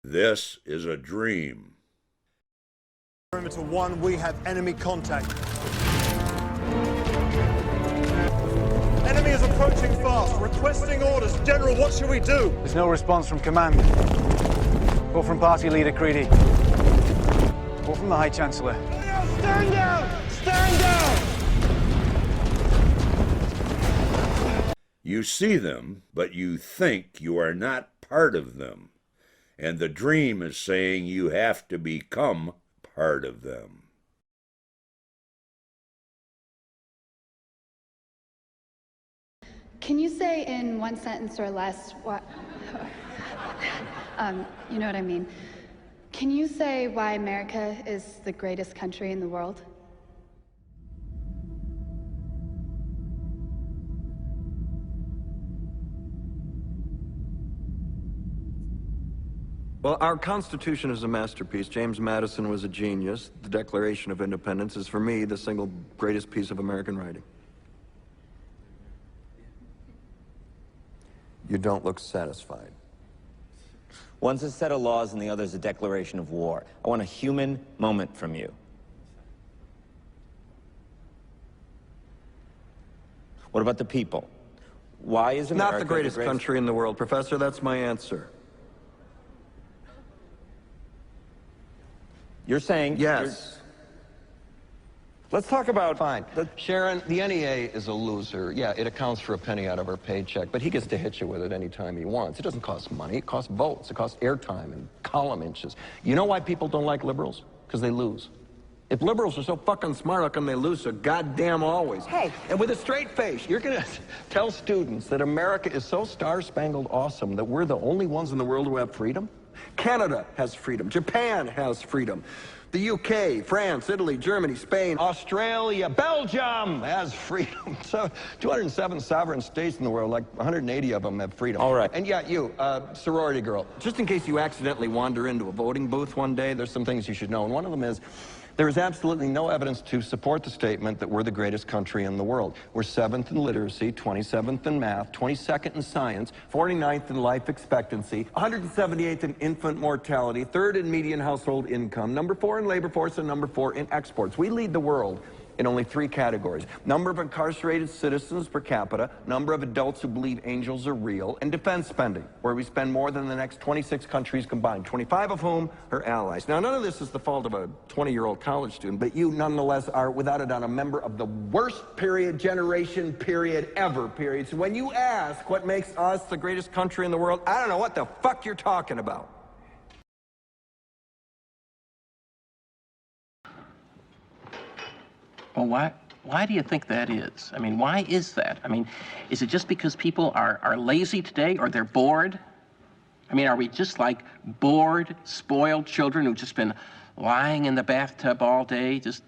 This is a dream. Perimeter 1, we have enemy contact. Enemy is approaching fast, requesting orders. General, what should we do? There's no response from command. Or from party leader Creedy. Or from the High Chancellor. Stand down! Stand down! You see them, but you think you are not part of them. And the dream is saying you have to become part of them. Can you say in one sentence or less what... you know what I mean. Can you say why America is the greatest country in the world? Well, our Constitution is a masterpiece. James Madison was a genius. The Declaration of Independence is, for me, the single greatest piece of American writing. You don't look satisfied. One's a set of laws and the other's a declaration of war. I want a human moment from you. What about the people? Why is America Not the greatest country in the world, Professor. That's my answer. You're saying... Yes. Let's talk about... Fine. Sharon, the NEA is a loser. Yeah, it accounts for a penny out of our paycheck, but he gets to hit you with it anytime he wants. It doesn't cost money. It costs votes. It costs airtime and column inches. You know why people don't like liberals? Because they lose. If liberals are so fucking smart, how come they lose so goddamn always? Hey. And with a straight face, you're going to tell students that America is so star-spangled awesome that we're the only ones in the world who have freedom? Canada has freedom. Japan has freedom. The UK, France, Italy, Germany, Spain, Australia, Belgium has freedom. So 207 sovereign states in the world, like 180 of them have freedom. All right. And yeah, you, sorority girl, just in case you accidentally wander into a voting booth one day, there's some things you should know. And one of them is, there is absolutely no evidence to support the statement that we're the greatest country in the world. We're 7th in literacy, 27th in math, 22nd in science, 49th in life expectancy, 178th in infant mortality, 3rd in median household income, number 4 in labor force, and number 4 in exports. We lead the world in only 3 categories: number of incarcerated citizens per capita, number of adults who believe angels are real, and defense spending, where we spend more than the next 26 countries combined, 25 of whom are allies. Now, none of this is the fault of a 20-year-old college student, but you nonetheless are, without a doubt, a member of the worst generation ever. So when you ask what makes us the greatest country in the world, I don't know what the fuck you're talking about. Well, why do you think that is? I mean, why is that? I mean, is it just because people are lazy today, or they're bored? I mean, are we just like bored, spoiled children who've just been lying in the bathtub all day, just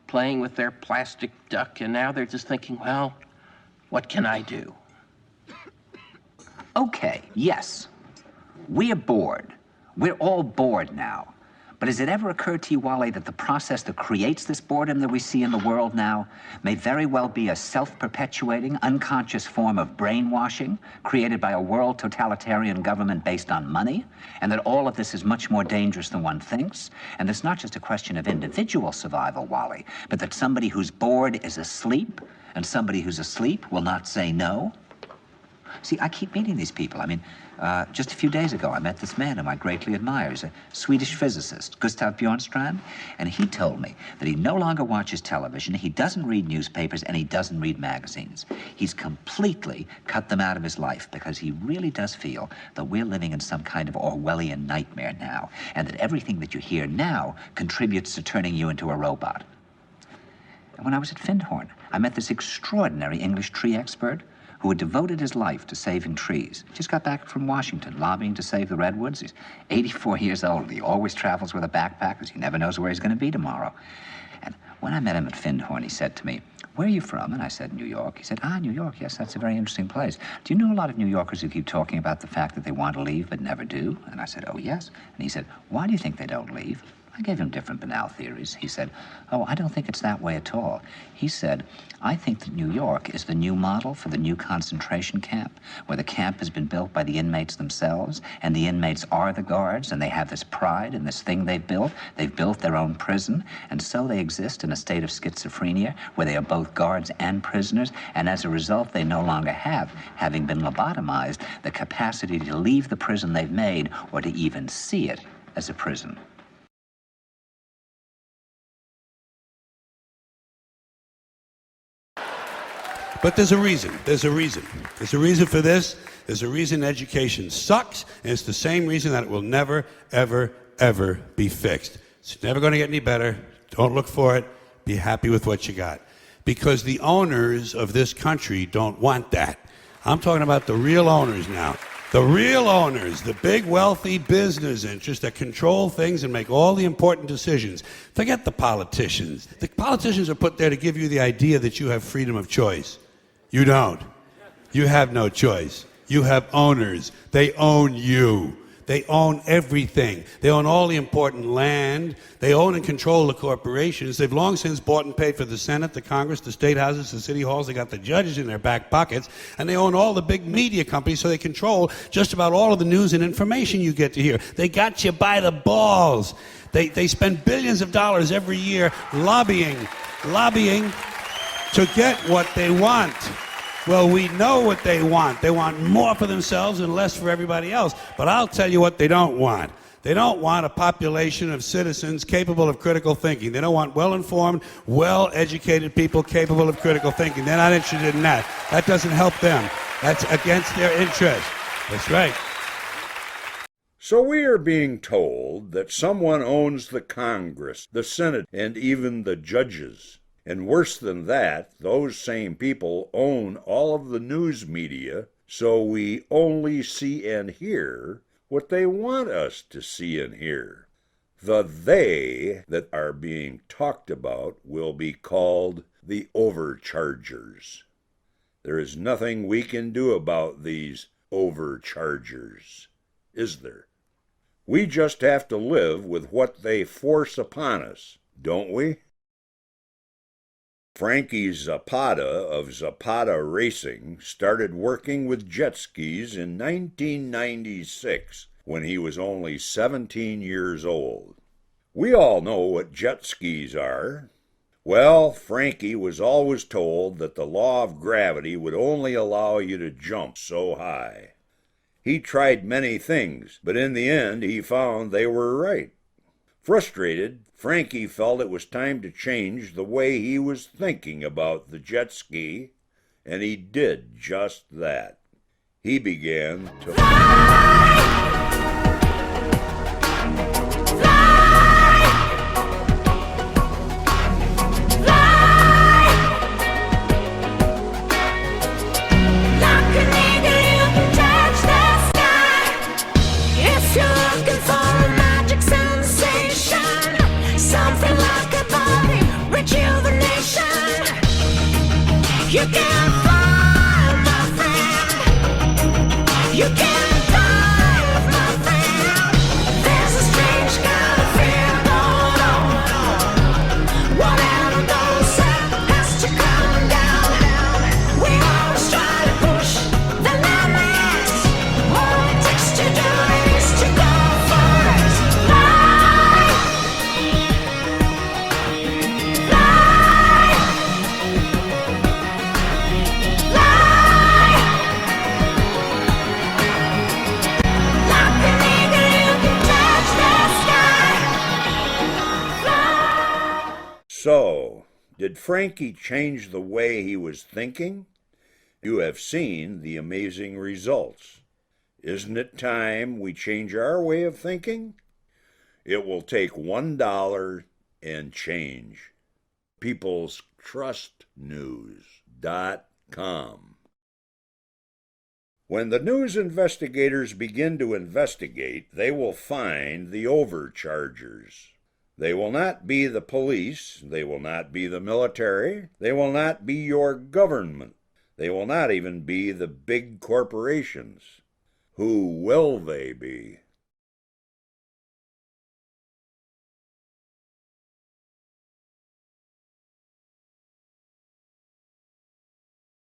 playing with their plastic duck, and now they're just thinking, well, what can I do? Okay, yes, we are bored. We're all bored now. But has it ever occurred to you, Wally, that the process that creates this boredom that we see in the world now may very well be a self-perpetuating, unconscious form of brainwashing created by a world totalitarian government based on money, and that all of this is much more dangerous than one thinks, and it's not just a question of individual survival, Wally, but that somebody who's bored is asleep, and somebody who's asleep will not say no? See, I keep meeting these people. I mean, just a few days ago, I met this man whom I greatly admire. He's a Swedish physicist, Gustav Bjornstrand, and he told me that he no longer watches television, he doesn't read newspapers, and he doesn't read magazines. He's completely cut them out of his life because he really does feel that we're living in some kind of Orwellian nightmare now, and that everything that you hear now contributes to turning you into a robot. And when I was at Findhorn, I met this extraordinary English tree expert who had devoted his life to saving trees. Just got back from Washington, lobbying to save the redwoods. He's 84 years old. He always travels with a backpack because he never knows where he's going to be tomorrow. And when I met him at Findhorn, he said to me, "Where are you from?" And I said, "New York." He said, "Ah, New York, yes, that's a very interesting place. Do you know a lot of New Yorkers who keep talking about the fact that they want to leave but never do?" And I said, "Oh, yes." And he said, "Why do you think they don't leave?" I gave him different banal theories. He said, oh, I don't think it's that way at all. He said, I think that New York is the new model for the new concentration camp, where the camp has been built by the inmates themselves, and the inmates are the guards, and they have this pride in this thing they've built. They've built their own prison, and so they exist in a state of schizophrenia, where they are both guards and prisoners, and as a result, they no longer have, having been lobotomized, the capacity to leave the prison they've made, or to even see it as a prison. But there's a reason. There's a reason. There's a reason for this. There's a reason education sucks, and it's the same reason that it will never, ever, ever be fixed. It's never going to get any better. Don't look for it. Be happy with what you got. Because the owners of this country don't want that. I'm talking about the real owners now. The real owners, the big wealthy business interests that control things and make all the important decisions. Forget the politicians. The politicians are put there to give you the idea that you have freedom of choice. You don't. You have no choice. You have owners. They own you. They own everything. They own all the important land. They own and control the corporations. They've long since bought and paid for the Senate, the Congress, the state houses, the city halls. They got the judges in their back pockets. And they own all the big media companies, so they control just about all of the news and information you get to hear. They got you by the balls. They spend billions of dollars every year lobbying to get what they want. Well, we know what they want. They want more for themselves and less for everybody else. But I'll tell you what they don't want. They don't want a population of citizens capable of critical thinking. They don't want well-informed, well-educated people capable of critical thinking. They're not interested in that. That doesn't help them. That's against their interest. That's right. So we are being told that someone owns the Congress, the Senate, and even the judges. And worse than that, those same people own all of the news media, so we only see and hear what they want us to see and hear. The they that are being talked about will be called the overchargers. There is nothing we can do about these overchargers, is there? We just have to live with what they force upon us, don't we? Frankie Zapata of Zapata Racing started working with jet skis in 1996 when he was only 17 years old. We all know what jet skis are. Well, Frankie was always told that the law of gravity would only allow you to jump so high. He tried many things, but in the end he found they were right. Frustrated, Frankie felt it was time to change the way he was thinking about the jet ski, and he did just that. He began to You can fly, my friend. You can fly, my friend. There's a strange kind of fear going on. Whatever goes up has to come down. We always try to push the limits. All it takes to do is to go for it. So, did Frankie change the way he was thinking? You have seen the amazing results. Isn't it time we change our way of thinking? It will take $1 and change. peoplestrustnews.com. When the news investigators begin to investigate, they will find the overchargers. They will not be the police, they will not be the military, they will not be your government, they will not even be the big corporations. Who will they be?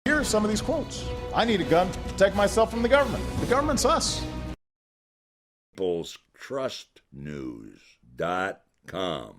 Here are some of these quotes. I need a gun to protect myself from the government. The government's us. PeoplesTrustNews.com